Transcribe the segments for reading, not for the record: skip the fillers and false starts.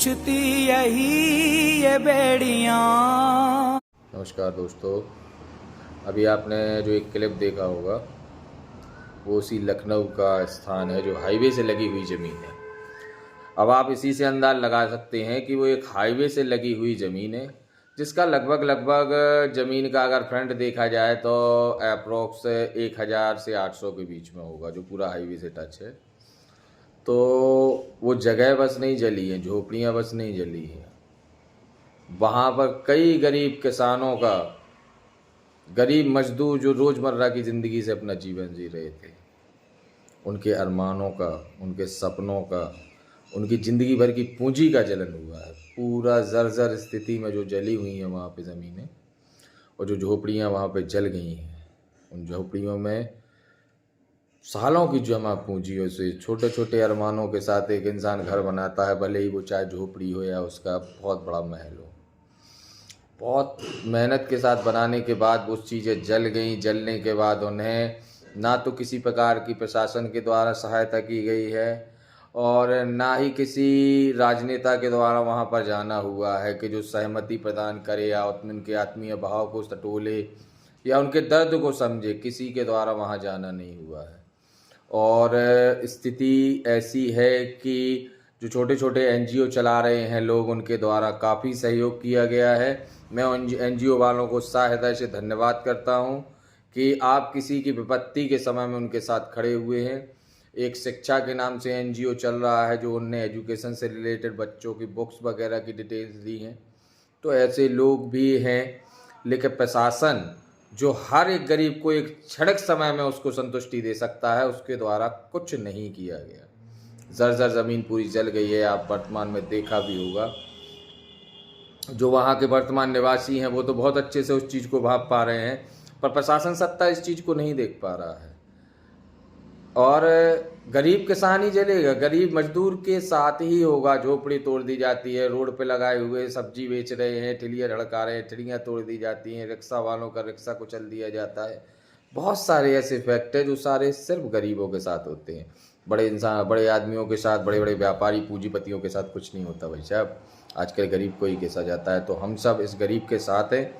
पूछती यही ये बेड़ियां। नमस्कार दोस्तों, अभी आपने जो एक क्लिप देखा होगा वो उसी लखनऊ का स्थान है जो हाईवे से लगी हुई ज़मीन है। अब आप इसी से अंदाज़ लगा सकते हैं कि वो एक हाईवे से लगी हुई ज़मीन है जिसका लगभग ज़मीन का अगर फ्रंट देखा जाए तो अप्रोक्स 1000 से 800 के बीच में होगा, जो पूरा हाईवे से टच है। तो वो जगह बस नहीं जली है, झोपड़ियाँ बस नहीं जली हैं, वहाँ पर कई गरीब किसानों का, गरीब मजदूर जो रोज़मर्रा की ज़िंदगी से अपना जीवन जी रहे थे, उनके अरमानों का, उनके सपनों का, उनकी ज़िंदगी भर की पूंजी का जलन हुआ है। पूरा जर्जर स्थिति में जो जली हुई हैं वहाँ पे ज़मीनें, और जो झोपड़ियाँ वहाँ पे जल गई हैं, उन झोपड़ियों में सालों की जमा पूंजियों से छोटे छोटे अरमानों के साथ एक इंसान घर बनाता है, भले ही वो चाहे झोपड़ी हो या उसका बहुत बड़ा महल हो। बहुत मेहनत के साथ बनाने के बाद वो चीज़ें जल गई। जलने के बाद उन्हें ना तो किसी प्रकार की प्रशासन के द्वारा सहायता की गई है और ना ही किसी राजनेता के द्वारा वहाँ पर जाना हुआ है कि जो सहमति प्रदान करे या उनके आत्मीय भाव को टटोले या उनके दर्द को समझे। किसी के द्वारा वहाँ जाना नहीं हुआ है और स्थिति ऐसी है कि जो छोटे छोटे एनजीओ चला रहे हैं लोग, उनके द्वारा काफ़ी सहयोग किया गया है। मैं उन एनजीओ वालों को हृदय से धन्यवाद करता हूं कि आप किसी की विपत्ति के समय में उनके साथ खड़े हुए हैं। एक शिक्षा के नाम से एनजीओ चल रहा है जो उनने एजुकेशन से रिलेटेड बच्चों की बुक्स वगैरह की डिटेल्स दी हैं। तो ऐसे लोग भी हैं, लेकिन प्रशासन जो हर एक गरीब को एक क्षणिक समय में उसको संतुष्टि दे सकता है, उसके द्वारा कुछ नहीं किया गया। जर्जर ज़मीन पूरी जल गई है। आप वर्तमान में देखा भी होगा, जो वहाँ के वर्तमान निवासी हैं वो तो बहुत अच्छे से उस चीज़ को भाप पा रहे हैं, पर प्रशासन सत्ता इस चीज़ को नहीं देख पा रहा है। और गरीब किसान ही जलेगा, गरीब मजदूर के साथ ही होगा। झोपड़ी तोड़ दी जाती है, रोड पे लगाए हुए सब्जी बेच रहे हैं, ठेलियाँ धड़का रहे हैं, ठेलियाँ तोड़ दी जाती हैं, रिक्शा वालों का रिक्शा कुचल दिया जाता है। बहुत सारे ऐसे फैक्ट हैं जो सारे सिर्फ गरीबों के साथ होते हैं। बड़े इंसान, बड़े आदमियों के साथ, बड़े बड़े व्यापारी पूंजीपतियों के साथ कुछ नहीं होता भाई साहब। आजकल गरीब को ही घिसा जाता है। तो हम सब इस गरीब के साथ हैं,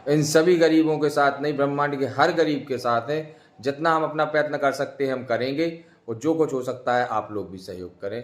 इन सभी गरीबों के साथ नहीं, ब्रह्मांड के हर गरीब के साथ हैं। जितना हम अपना प्रयत्न कर सकते हैं हम करेंगे, और जो कुछ हो सकता है आप लोग भी सहयोग करें।